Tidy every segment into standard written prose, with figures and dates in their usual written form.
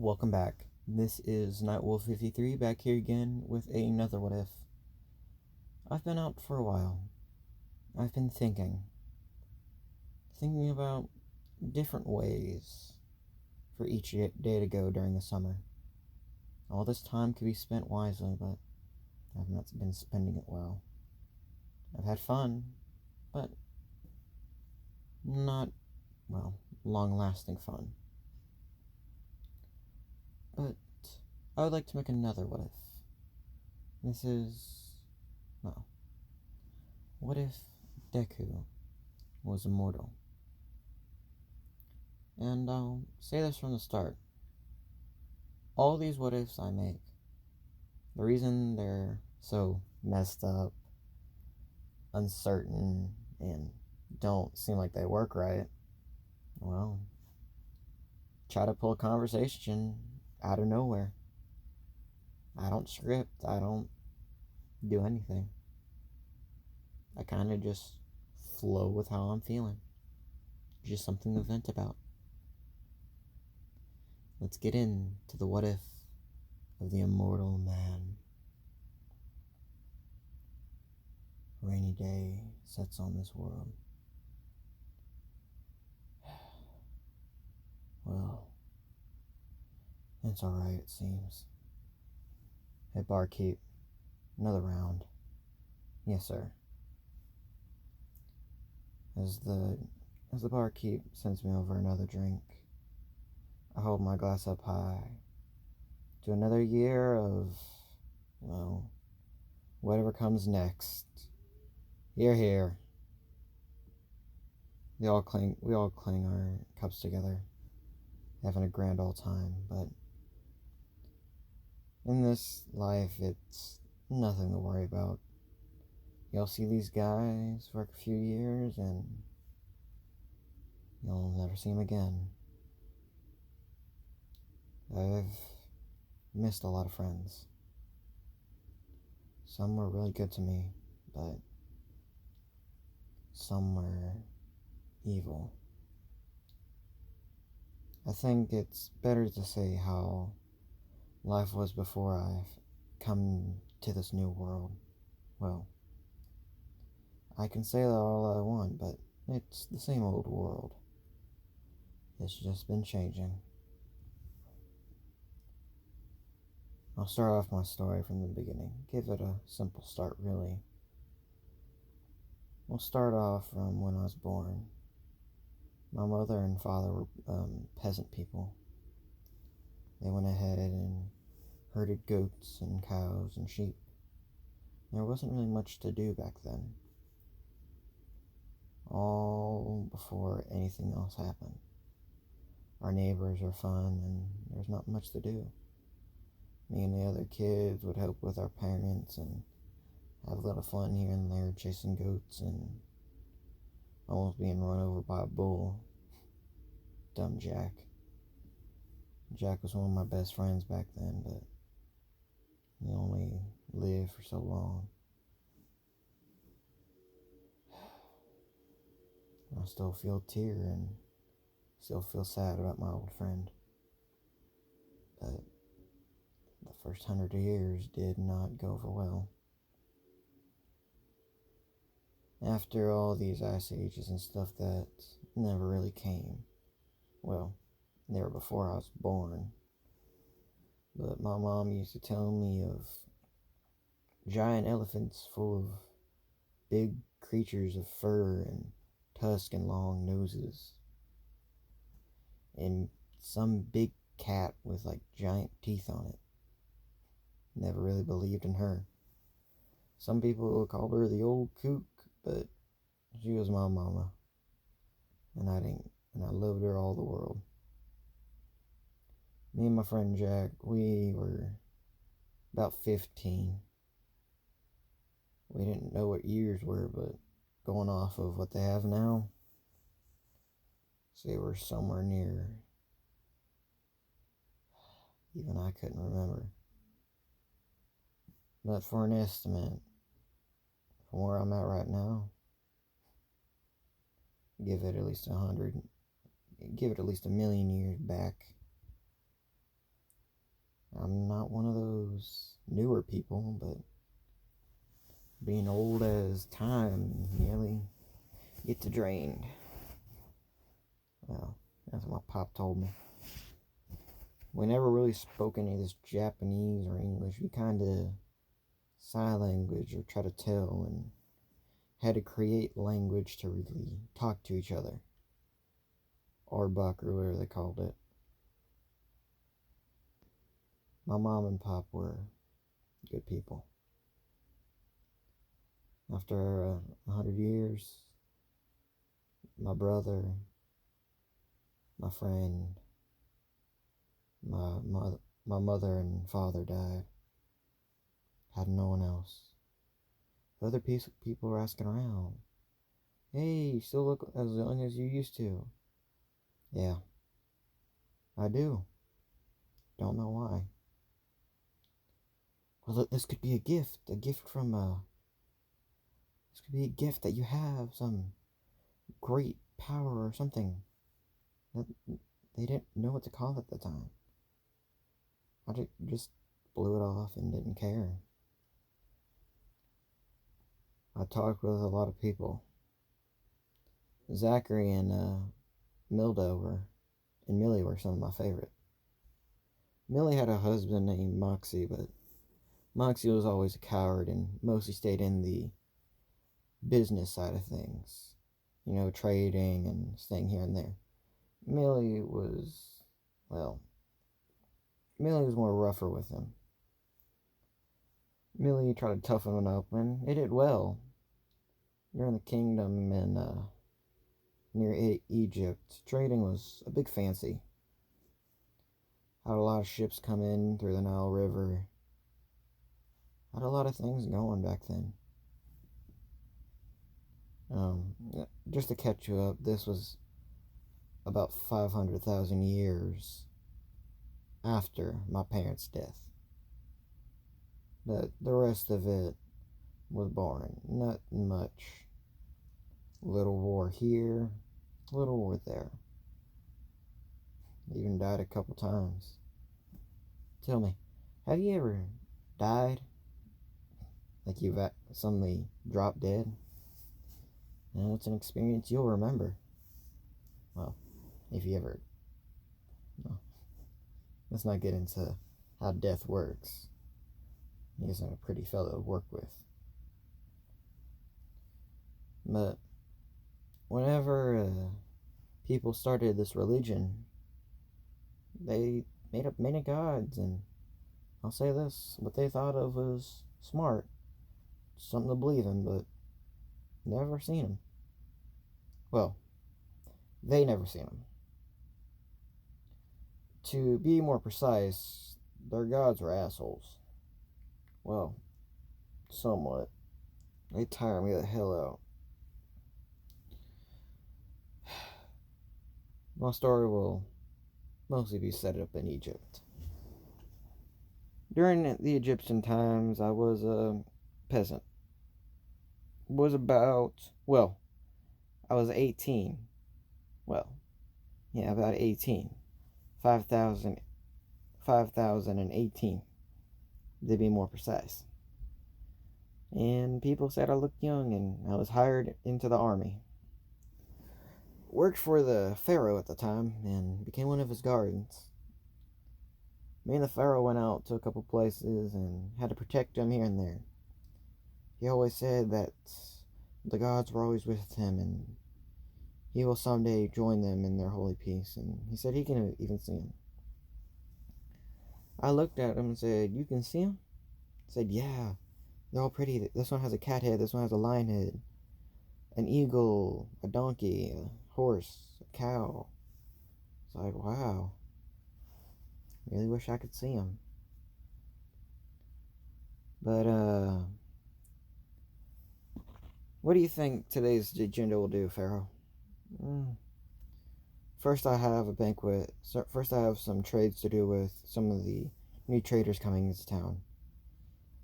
Welcome back. This is Nightwolf53 back here again with another What If. I've been out for a while. I've been thinking about different ways for each day to go during the summer. All this time could be spent wisely, but I've not been spending it well. I've had fun, but not, long-lasting fun. But I would like to make another What If. This is, what if Deku was immortal? And I'll say this from the start. All these what ifs I make, the reason they're so messed up, uncertain, and don't seem like they work right, well, try to pull a conversation out of nowhere. I don't script, I don't do anything. I kind of just flow with how I'm feeling. Just something to vent about. Let's get into the what if of the immortal man. Rainy day sets on this world. Well, it's alright, it seems. Hey, barkeep, another round. Yes, sir. As the barkeep sends me over another drink, I hold my glass up high to another year of, whatever comes next. Hear, hear. We all cling our cups together, having a grand old time, but in this life, it's nothing to worry about. You'll see these guys for a few years, and you'll never see them again. I've missed a lot of friends. Some were really good to me, but some were evil. I think it's better to say how life was before I've come to this new world. Well, I can say that all I want, but it's the same old world. It's just been changing. I'll start off my story from the beginning. Give it a simple start, really. We'll start off from when I was born. My mother and father were peasant people. They went ahead and herded goats and cows and sheep. There wasn't really much to do back then. All before anything else happened. Our neighbors are fun, and there's not much to do. Me and the other kids would help with our parents and have a little fun here and there, chasing goats and almost being run over by a bull. Dumb Jack. Jack was one of my best friends back then, but he only lived for so long. I still feel a tear and still feel sad about my old friend. But the first 100 years did not go over well. After all these ice ages and stuff that never really came. Well, they were before I was born. But my mom used to tell me of giant elephants full of big creatures of fur and tusk and long noses. And some big cat with like giant teeth on it. Never really believed in her. Some people called her the old kook, but she was my mama. And I loved her all the world. Me and my friend Jack, we were about 15. We didn't know what years were, but going off of what they have now, they were somewhere near. Even I couldn't remember. But for an estimate, from where I'm at right now, give it at least 100, give it at least 1,000,000 years back. I'm not one of those newer people, but being old as time nearly gets drained. Well, that's what my pop told me. We never really spoke any of this Japanese or English. We kind of sign language or try to tell, and had to create language to really talk to each other. Or buck, or whatever they called it. My mom and pop were good people. After 100 years, my brother, my friend, my mother and father died. Had no one else. The other people were asking around, "Hey, you still look as young as you used to." Yeah, I do. Don't know why. Well, this could be a gift from this could be a gift that you have, some great power or something. That they didn't know what to call it at the time. I just blew it off and didn't care. I talked with a lot of people. Zachary and Millie were some of my favorite. Millie had a husband named Moxie, but Moxie was always a coward and mostly stayed in the business side of things. You know, trading and staying here and there. Millie was more rougher with him. Millie tried to toughen him up, and it did well. You're in the kingdom in near Egypt. Trading was a big fancy. Had a lot of ships come in through the Nile River. Had a lot of things going back then. Just to catch you up, this was about 500,000 years after my parents' death. But the rest of it was boring. Not much. Little war here, little war there. Even died a couple times. Tell me, have you ever died? Like you've suddenly dropped dead? And it's an experience you'll remember. Well, if you ever... No. Let's not get into how death works. He isn't a pretty fellow to work with. But whenever people started this religion, they made up many gods, and I'll say this, what they thought of was smart, something to believe in, but never seen them. Well, they never seen them. To be more precise, their gods were assholes. Well, somewhat. They tire me the hell out. My story will mostly be set up in Egypt. During the Egyptian times, I was a peasant. I was 18. Well, yeah, about 18. 5,018, to be more precise. And people said I looked young, and I was hired into the army. Worked for the pharaoh at the time, and became one of his guards. Me and the pharaoh went out to a couple places and had to protect him here and there. He always said that the gods were always with him, and he will someday join them in their holy peace, and he said he can even see him. I looked at him and said, "You can see him?" He said, "Yeah, they're all pretty. This one has a cat head, this one has a lion head, an eagle, a donkey, a horse, a cow." It's like, wow. Really wish I could see him. But, what do you think today's agenda will do, Pharaoh? First, I have a banquet. First, I have some trades to do with some of the new traders coming into town.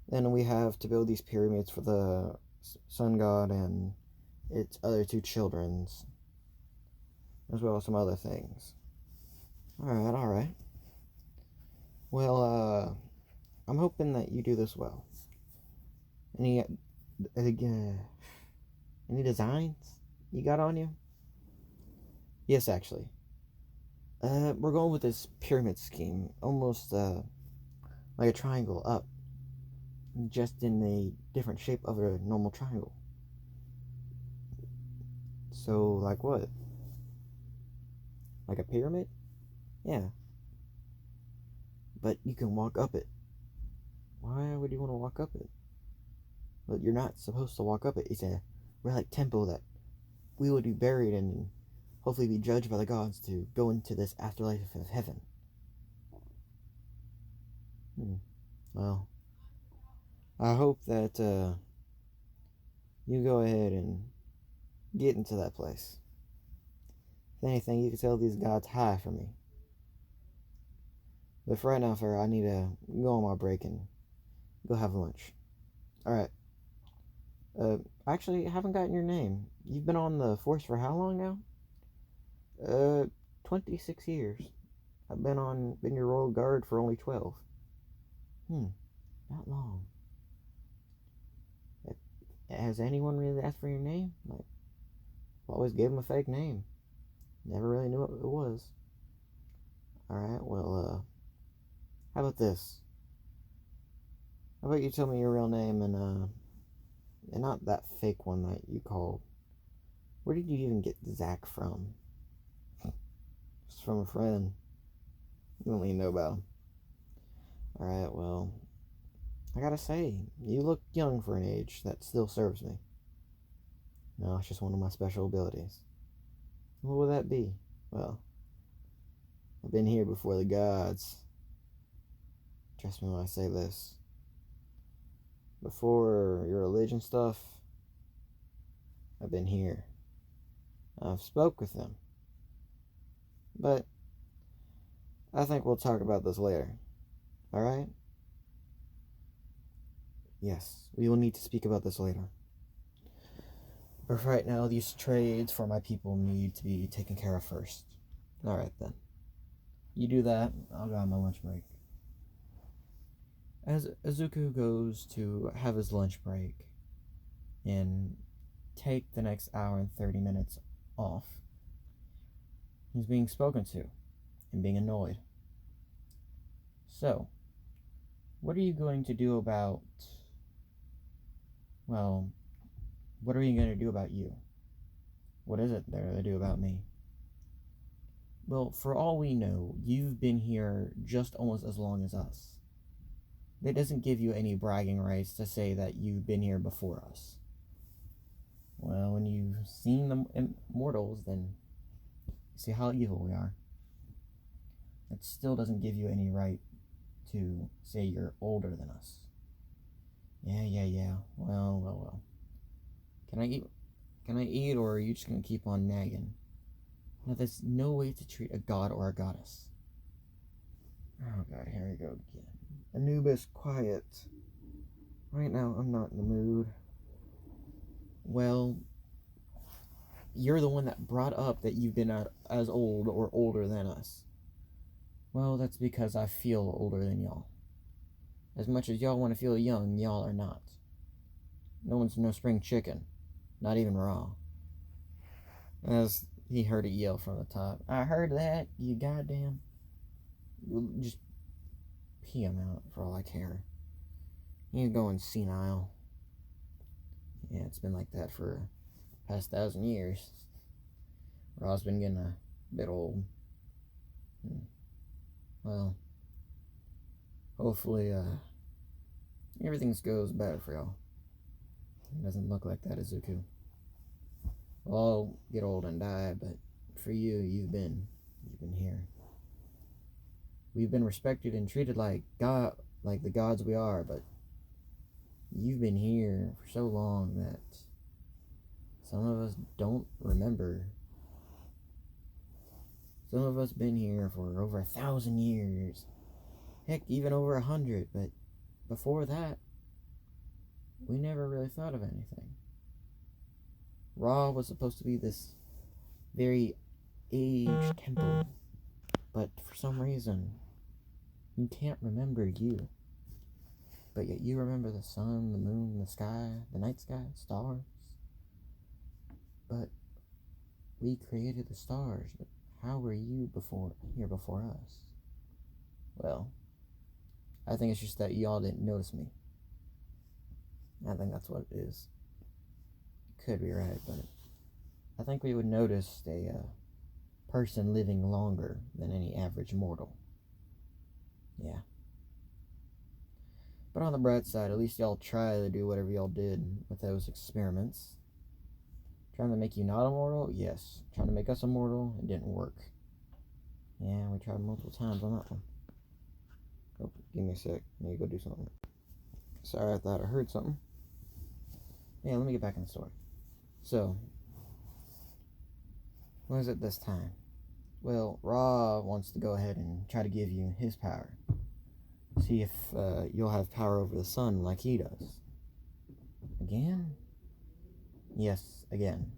Then we have to build these pyramids for the sun god and its other two children's, as well as some other things. Alright. Well, I'm hoping that you do this well. Any, any designs you got on you? Yes, actually. We're going with this pyramid scheme, almost like a triangle up, just in a different shape of a normal triangle. So, like what? Like a pyramid? Yeah, but you can walk up it. Why would you want to walk up it? But you're not supposed to walk up it. It's a relic temple that we would be buried in and hopefully be judged by the gods to go into this afterlife of heaven. Hmm. Well, I hope that you go ahead and get into that place. If anything, you can tell these gods hi for me. But for right now, Farrah, I need to go on my break and go have lunch. Alright. Actually, I haven't gotten your name. You've been on the force for how long now? 26 years. I've been your royal guard for only 12. Not long. Has anyone really asked for your name? Like, always gave them a fake name. Never really knew what it was. Alright, well, how about this? How about you tell me your real name and not that fake one that you called. Where did you even get Zach from? Just from a friend. You don't even know about him. Alright, well, I gotta say, you look young for an age that still serves me. No, it's just one of my special abilities. What would that be? Well, I've been here before the gods. Trust me when I say this. Before your religion stuff, I've been here. I've spoke with them. But I think we'll talk about this later. Alright? Yes, we will need to speak about this later. But for right now, these trades for my people need to be taken care of first. Alright then. You do that, I'll go on my lunch break. As Izuku goes to have his lunch break and take the next hour and 30 minutes off, he's being spoken to and being annoyed. So, what are you going to do about, well, what are you going to do about you? What is it there to do about me? Well, for all we know, you've been here just almost as long as us. That doesn't give you any bragging rights to say that you've been here before us. Well, when you've seen the immortals, then you see how evil we are. That still doesn't give you any right to say you're older than us. Yeah. Well. Can I eat, or are you just gonna keep on nagging? Now, there's no way to treat a god or a goddess. Oh god, here we go again. Anubis, quiet. Right now, I'm not in the mood. Well, you're the one that brought up that you've been as old or older than us. Well, that's because I feel older than y'all. As much as y'all want to feel young, y'all are not. No one's no spring chicken. Not even raw. As he heard a yell from the top. I heard that, you goddamn. Just pee him out for all I care. He's going senile. Yeah, it's been like that for past 1,000 years. Raw's been getting a bit old. Well, hopefully, everything goes better for y'all. It doesn't look like that, Izuku. We'll all get old and die, but for you, you've been here. We've been respected and treated like the gods we are, but you've been here for so long that some of us don't remember. Some of us been here for over 1,000 years. Heck, even over 100, but before that, we never really thought of anything. Ra was supposed to be this very aged temple, but for some reason, You can't remember you. But yet you remember the sun, the moon, the sky, the night sky, stars. But we created the stars. But how were you here before us? Well, I think it's just that y'all didn't notice me. I think that's what it is. Could be right, but I think we would notice a person living longer than any average mortal. Yeah. But on the bright side, at least y'all try to do whatever y'all did with those experiments. Trying to make you not immortal? Yes. Trying to make us immortal? It didn't work. Yeah, we tried multiple times on that one. Oh, give me a sec. I need to go do something. Sorry, I thought I heard something. Yeah, let me get back in the story. So, what is it this time? Well, Ra wants to go ahead and try to give you his power. See if you'll have power over the sun like he does. Again? Yes, again.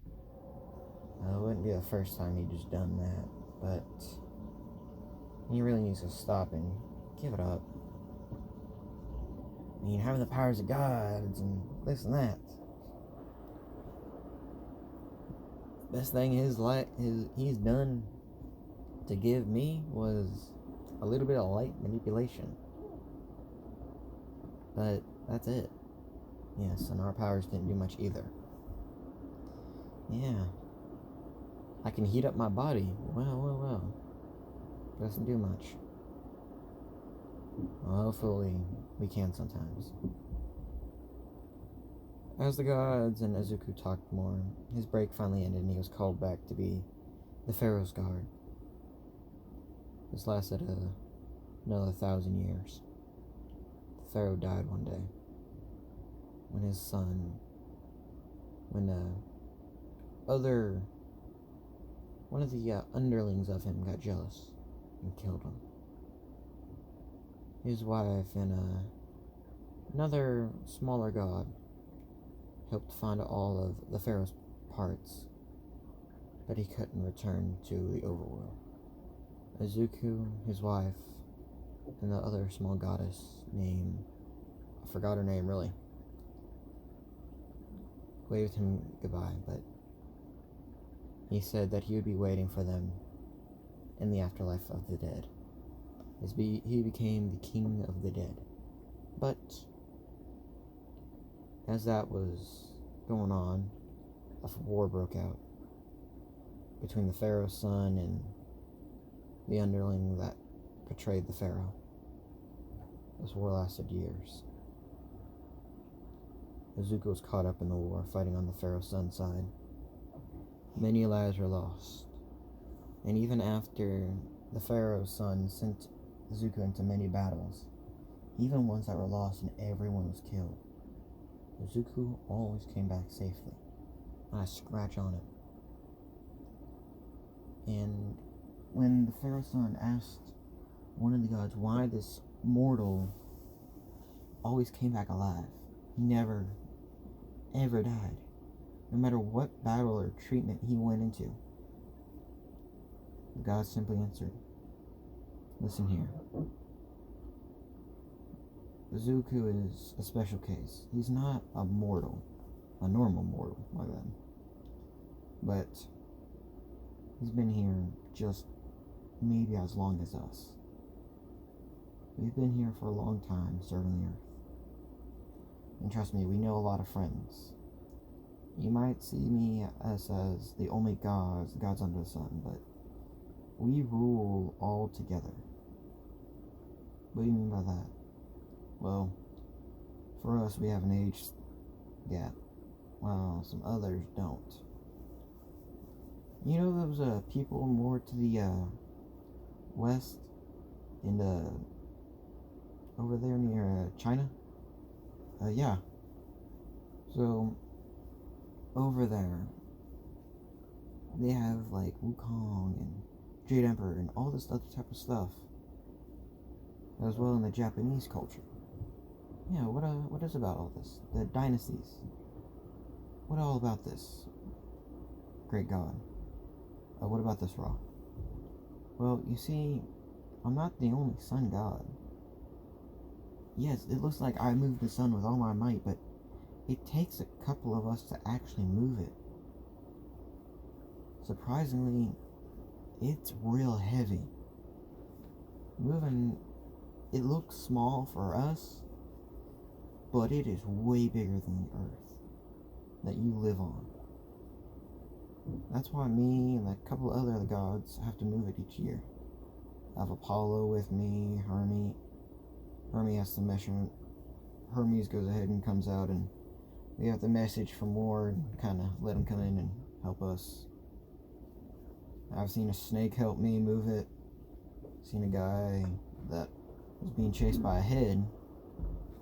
It wouldn't be the first time he just done that, but he really needs to stop and give it up. I mean, having the powers of gods and this and that. Best thing he's done to give me was a little bit of light manipulation. But that's it. Yes, and our powers didn't do much either. Yeah. I can heat up my body. Well. Doesn't do much. Well, hopefully we can sometimes. As the gods and Izuku talked more, his break finally ended and he was called back to be the Pharaoh's guard. This lasted another 1,000 years. The Pharaoh died one day. When his son, one of the underlings of him got jealous and killed him. His wife and another smaller god helped find all of the Pharaoh's parts, but he couldn't return to the overworld. Izuku, his wife, and the other small goddess named, I forgot her name really, waved him goodbye, but he said that he would be waiting for them in the afterlife of the dead. He became the king of the dead. But as that was going on, a war broke out between the Pharaoh's son and the underling that betrayed the Pharaoh. This war lasted years. Izuku was caught up in the war, fighting on the Pharaoh's son's side. Many lives were lost, and even after the Pharaoh's son sent Izuku into many battles, even ones that were lost and everyone was killed, Izuku always came back safely. Not a scratch on him. And when the Pharaoh's son asked one of the gods why this mortal always came back alive, he never, ever died. No matter what battle or treatment he went into, the god simply answered, "Listen here. Izuku is a special case. He's not a mortal, a normal mortal, my bad. But he's been here just maybe as long as us. We've been here for a long time serving the earth. And trust me, we know a lot of friends. You might see me as the only gods under the sun, but we rule all together." What do you mean by that? Well, for us, we have an age gap, while some others don't. You know those people more to the west, in over there near China? Yeah. So over there, they have like Wukong and Jade Emperor and all this other type of stuff, as well in the Japanese culture. Yeah, what is about all this? The dynasties. What all about this? Great God. What about this, Ra? Well, you see, I'm not the only sun god. yes, it looks like I moved the sun with all my might, but it takes a couple of us to actually move it. Surprisingly, it's real heavy. Moving, it looks small for us, but it is way bigger than the Earth that you live on. That's why me and a couple other gods have to move it each year. I have Apollo with me, Hermes has the measurement. Hermes goes ahead and comes out, and we have the message from Ward and kind of let him come in and help us. I've seen a snake help me move it. Seen a guy that was being chased by a head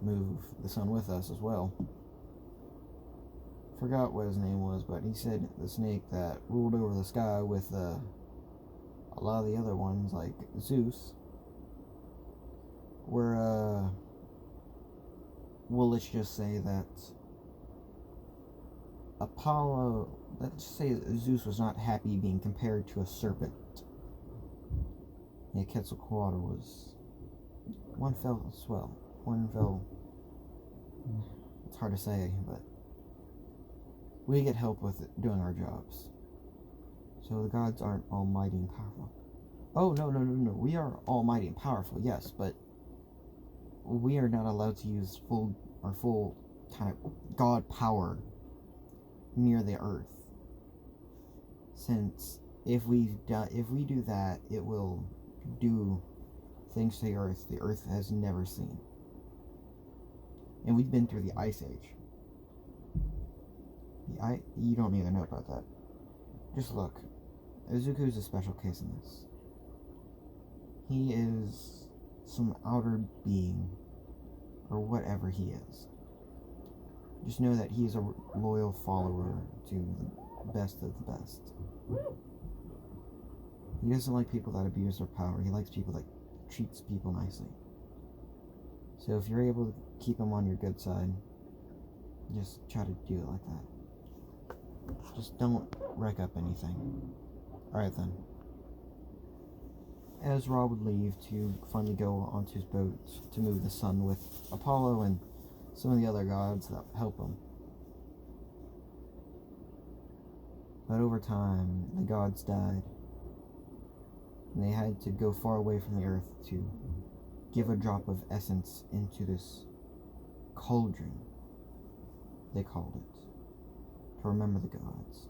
move the sun with us as well. Forgot what his name was, but he said the snake that ruled over the sky with a lot of the other ones, like Zeus, were, well, let's just say that Apollo, let's say Zeus was not happy being compared to a serpent. Yeah, Quetzalcoatl was one fell, it's hard to say, but we get help with doing our jobs. So the gods aren't almighty and powerful. Oh, no. We are almighty and powerful, yes, but we are not allowed to use our full kind of god power near the earth. Since if we do that, it will do things to the earth has never seen. And we've been through the Ice Age. You don't need to know about that. Just look. Izuku is a special case in this. He is some outer being, or whatever he is. Just know that he is a loyal follower to the best of the best. He doesn't like people that abuse their power. He likes people that treats people nicely. So if you're able to keep him on your good side, just try to do it like that. Just don't wreck up anything. Alright then. Ezra would leave to finally go onto his boat to move the sun with Apollo and some of the other gods that help him. But over time, the gods died, and they had to go far away from the earth to give a drop of essence into this cauldron, they called it, to remember the gods.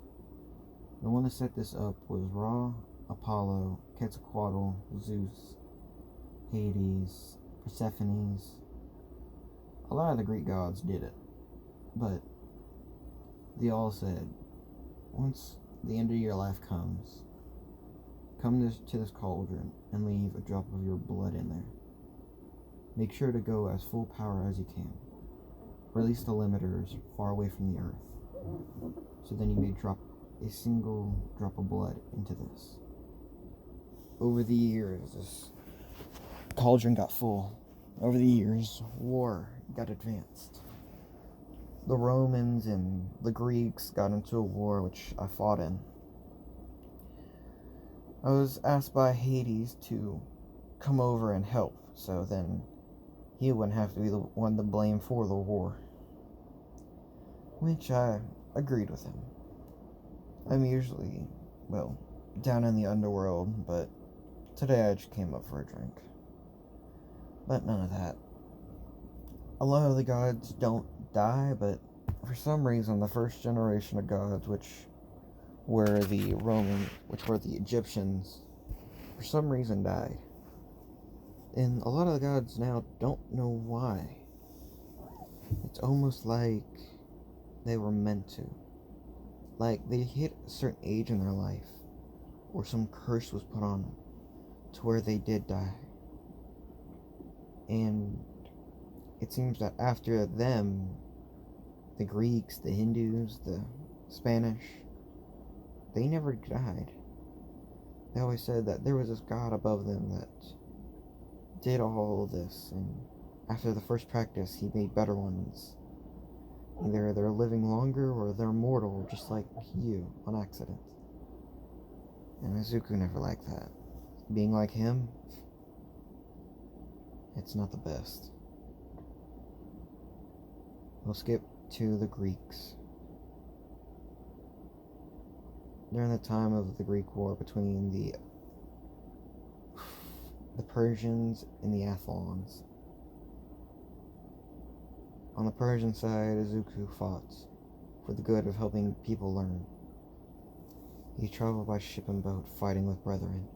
The one that set this up was Ra, Apollo, Quetzalcoatl, Zeus, Hades, Persephone. A lot of the Greek gods did it, but they all said, once the end of your life comes, come to this cauldron and leave a drop of your blood in there. Make sure to go as full power as you can. Release the limiters far away from the earth, so then you may drop a single drop of blood into this. Over the years, this cauldron got full. Over the years, war got advanced. The Romans and the Greeks got into a war which I fought in. I was asked by Hades to come over and help, so then he wouldn't have to be the one to blame for the war. Which I agreed with him. I'm usually, down in the underworld, but today I just came up for a drink. But none of that. A lot of the gods don't die, but for some reason the first generation of gods, which were the Egyptians, for some reason died. And a lot of the gods now don't know why. It's almost like they were meant to. Like they hit a certain age in their life, or some curse was put on them, to where they did die. And it seems that after them, the Greeks, the Hindus, the Spanish, they never died. They always said that there was this God above them that did all of this, and after the first practice, he made better ones. Either they're living longer or they're mortal, just like you, on accident. And Izuku never liked that. Being like him, it's not the best. We'll skip to the Greeks. During the time of the Greek War between the Persians and the Athlons. On the Persian side, Izuku fought for the good of helping people learn. He traveled by ship and boat, fighting with brethren.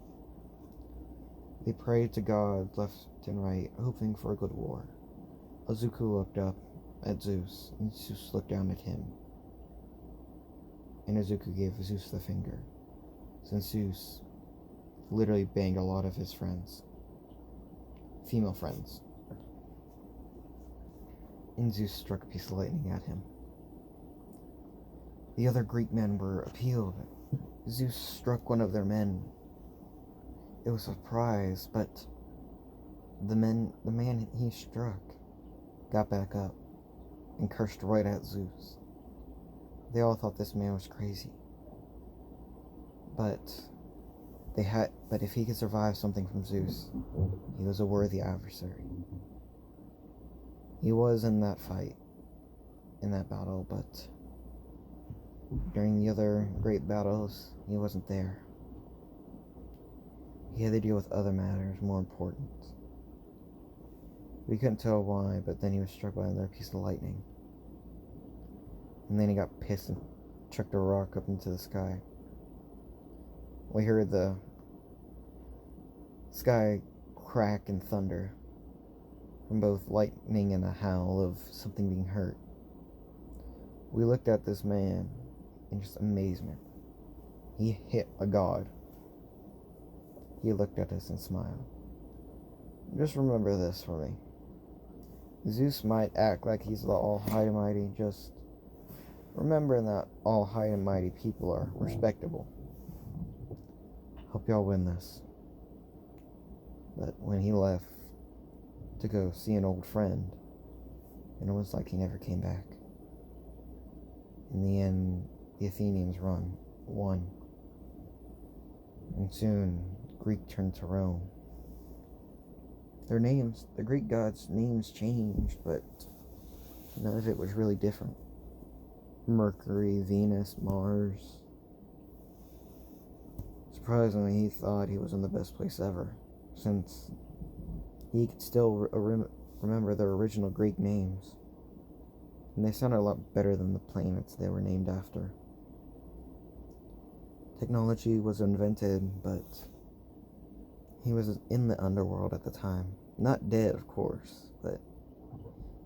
They prayed to God left and right, hoping for a good war. Izuku looked up at Zeus, and Zeus looked down at him. And Izuku gave Zeus the finger, since Zeus literally banged a lot of his friends. Female friends. And Zeus struck a piece of lightning at him. The other Greek men were appealed. Zeus struck one of their men. It was a surprise, but the man he struck got back up and cursed right at Zeus. They all thought this man was crazy. But if he could survive something from Zeus, he was a worthy adversary. He was in that fight, in that battle, but during the other great battles, he wasn't there. He had to deal with other matters more important. We couldn't tell why, but then he was struck by another piece of lightning. And then he got pissed and chucked a rock up into the sky. We heard the sky crack and thunder from both lightning and a howl of something being hurt. We looked at this man in just amazement. He hit a god. He looked at us and smiled. Just remember this for me. Zeus might act like he's the all-high and mighty, just remember that all high and mighty people are respectable. Hope y'all win this. But when he left to go see an old friend, and it was like he never came back. In the end, the Athenians won. And soon, Greek turned to Rome. The Greek gods' names changed, but none of it was really different. Mercury, Venus, Mars. Surprisingly, he thought he was in the best place ever, since he could still remember their original Greek names. And they sounded a lot better than the planets they were named after. Technology was invented, but he was in the underworld at the time. Not dead, of course, but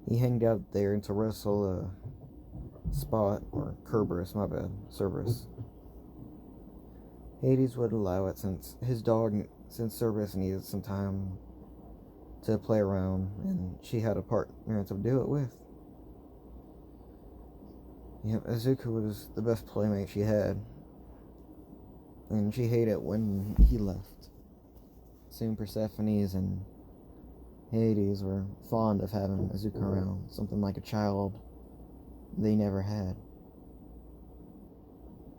he hanged out there to wrestle a spot, or Cerberus, my bad, Cerberus. Hades would allow it since Cerberus needed some time to play around, and she had a partner to do it with. Yep, Izuku was the best playmate she had, and she hated when he left. Soon Persephone's and Hades were fond of having Izuku around, something like a child they never had.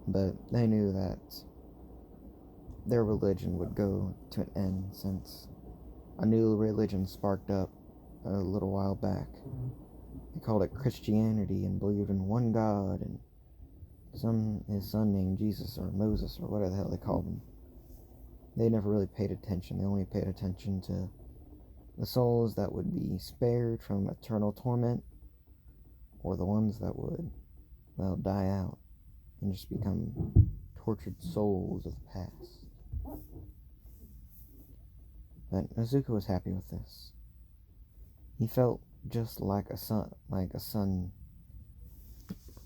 But they knew that their religion would go to an end, since a new religion sparked up a little while back. They called it Christianity and believed in one God and his son named Jesus or Moses or whatever the hell they called him. They never really paid attention. They only paid attention to the souls that would be spared from eternal torment, or the ones that would, die out and just become tortured souls of the past. But Izuku was happy with this. He felt just like a son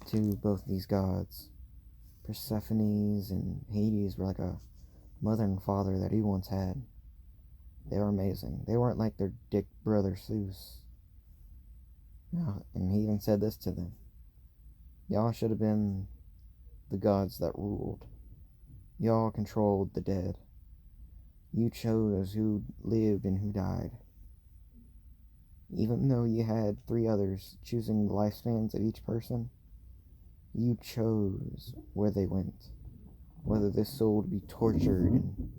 to both these gods. Persephone's and Hades were like a mother and father that he once had. They were amazing. They weren't like their dick brother Zeus. No, and he even said this to them. Y'all should have been the gods that ruled. Y'all controlled the dead. You chose who lived and who died. Even though you had 3 others choosing the lifespans of each person, you chose where they went. Whether this soul would be tortured and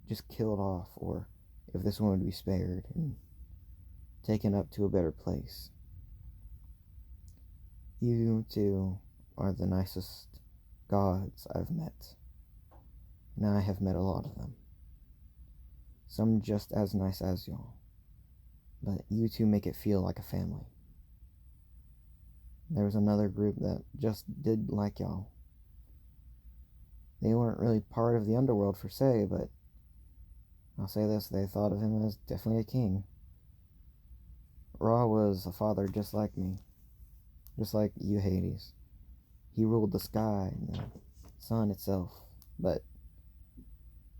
just killed off, or if this one would be spared and taken up to a better place. You two are the nicest gods I've met, and I have met a lot of them. Some just as nice as y'all, but you two make it feel like a family. There was another group that just did like y'all. They weren't really part of the underworld per se, but I'll say this, they thought of him as definitely a king. Ra was a father just like me, just like you, Hades. He ruled the sky and the sun itself, but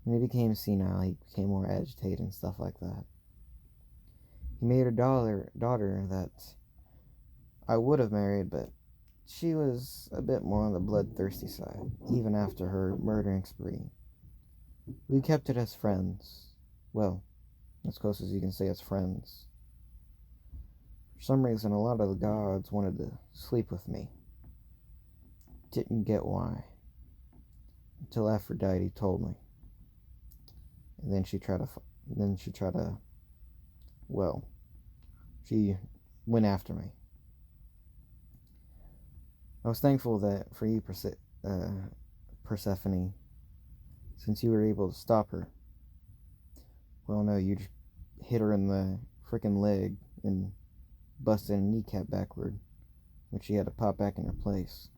when he became senile, he became more agitated and stuff like that. He made a daughter that I would have married, but she was a bit more on the bloodthirsty side, even after her murdering spree. We kept it as friends. Well, as close as you can say as friends. For some reason, a lot of the gods wanted to sleep with me. Didn't get why. Until Aphrodite told me. And then she tried to, well, she went after me. I was thankful that for you, Persephone, since you were able to stop her. Well, no, you just hit her in the frickin' leg and busted a kneecap backward, which she had to pop back in her place.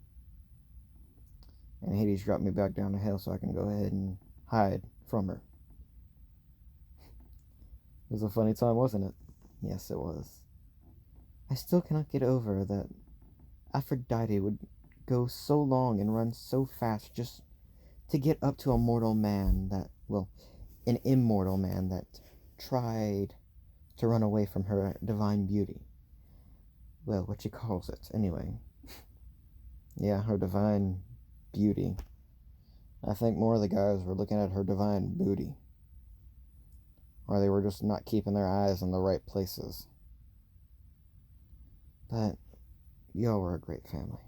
And Hades dropped me back down to hell so I can go ahead and hide from her. It was a funny time, wasn't it? Yes, it was. I still cannot get over that Aphrodite would go so long and run so fast just to get up to a mortal man that, well, an immortal man that tried to run away from her divine beauty. Well, what she calls it, anyway. Yeah, her divine beauty. I think more of the guys were looking at her divine booty. Or they were just not keeping their eyes in the right places. But y'all were a great family.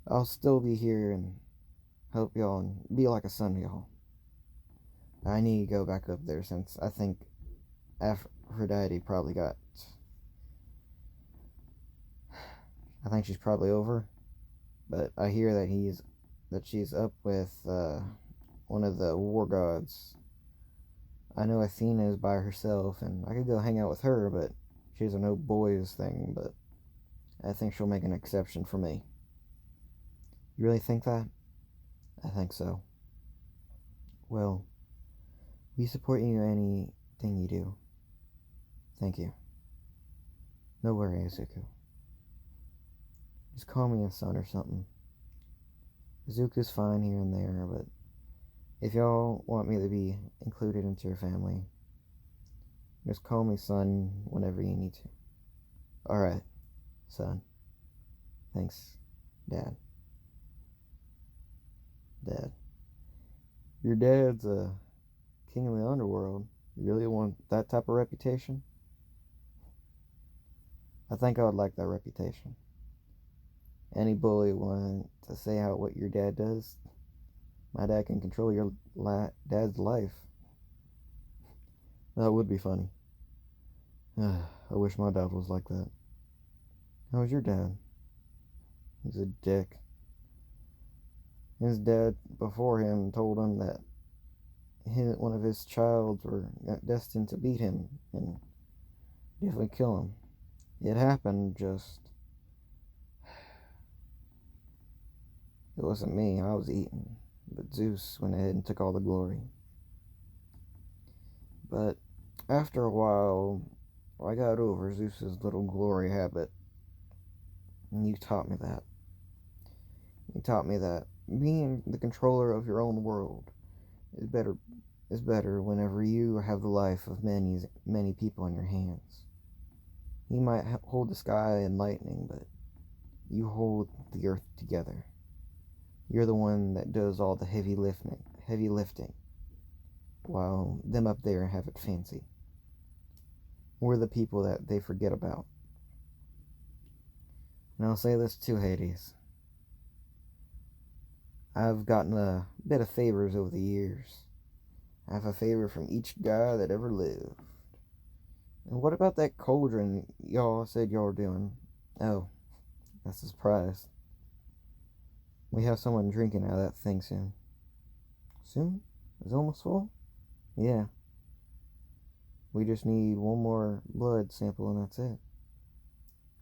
I'll still be here and help y'all and be like a son to y'all. I need to go back up there since I think Aphrodite probably got... I think she's probably over. But I hear that she's up with one of the war gods. I know Athena is by herself, and I could go hang out with her, but she's a no boys thing, but I think she'll make an exception for me. You really think that? I think so. Well, we support you in anything you do. Thank you. No worries, Zuko. Just call me a son or something. Zuko's fine here and there, but if y'all want me to be included into your family, just call me son whenever you need to. Alright, son. Thanks, Dad. Dad. Your dad's a king of the underworld. You really want that type of reputation? I think I would like that reputation. Any bully want to say out what your dad does? My dad can control your dad's life. That would be funny. I wish my dad was like that. How was your dad? He's a dick. His dad before him told him that one of his childs were destined to beat him and definitely kill him. It happened, just... It wasn't me, I was eaten. But Zeus went ahead and took all the glory. But after a while, I got over Zeus's little glory habit. And you taught me that. You taught me that being the controller of your own world is better whenever you have the life of many people in your hands. You might hold the sky and lightning, but you hold the earth together. You're the one that does all the heavy lifting, while them up there have it fancy. We're the people that they forget about. And I'll say this too, Hades. I've gotten a bit of favors over the years. I have a favor from each guy that ever lived. And what about that cauldron y'all said y'all were doing? Oh, That's a surprise. We have someone drinking out of that thing soon. Soon? It's almost full? Yeah. We just need one more blood sample and that's it.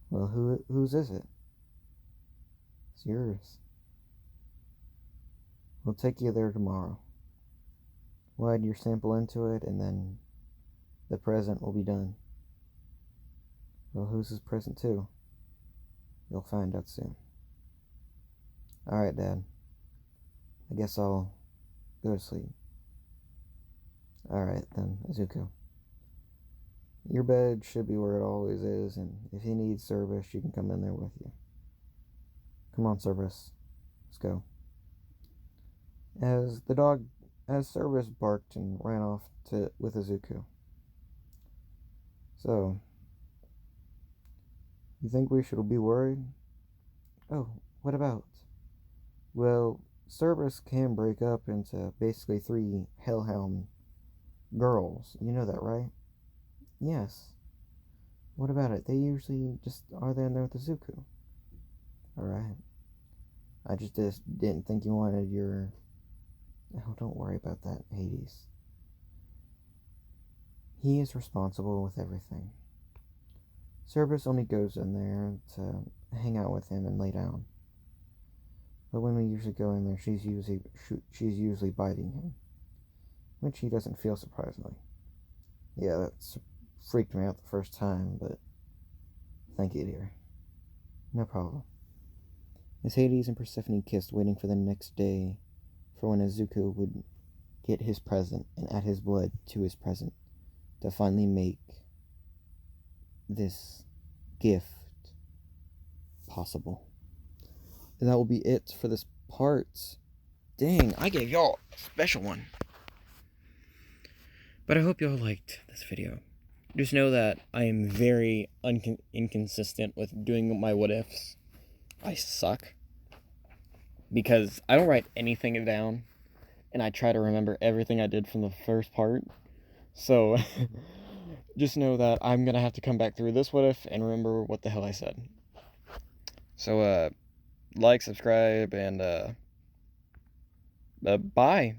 Well, whose is it? It's yours. We'll take you there tomorrow. We'll add your sample into it and then the present will be done. Well, who's his present too? You'll find out soon. Alright, Dad. I guess I'll go to sleep. Alright then, Azuko. Your bed should be where it always is, and if you need service, you can come in there with you. Come on, Cerberus. Let's go. As Cerberus barked and ran off with Azuko. So, you think we should be worried? Oh, what about? Well, Cerberus can break up into basically 3 Hellhound girls. You know that, right? Yes. What about it? They usually just are there in there with Azuko. Alright. I just didn't think you wanted your... Oh, don't worry about that, Hades. He is responsible with everything. Cerberus only goes in there to hang out with him and lay down. But when we usually go in there, she's usually biting him, which he doesn't feel, surprisingly. Yeah, that freaked me out the first time, but thank you, dear. No problem. As Hades and Persephone kissed, waiting for the next day for when Azuko would get his present and add his blood to his present to finally make this gift possible. And that will be it for this part. Dang, I gave y'all a special one. But I hope y'all liked this video. Just know that I am very inconsistent with doing my what ifs. I suck. Because I don't write anything down. And I try to remember everything I did from the first part. So, just know that I'm going to have to come back through this what if and remember what the hell I said. So, like, subscribe, and bye.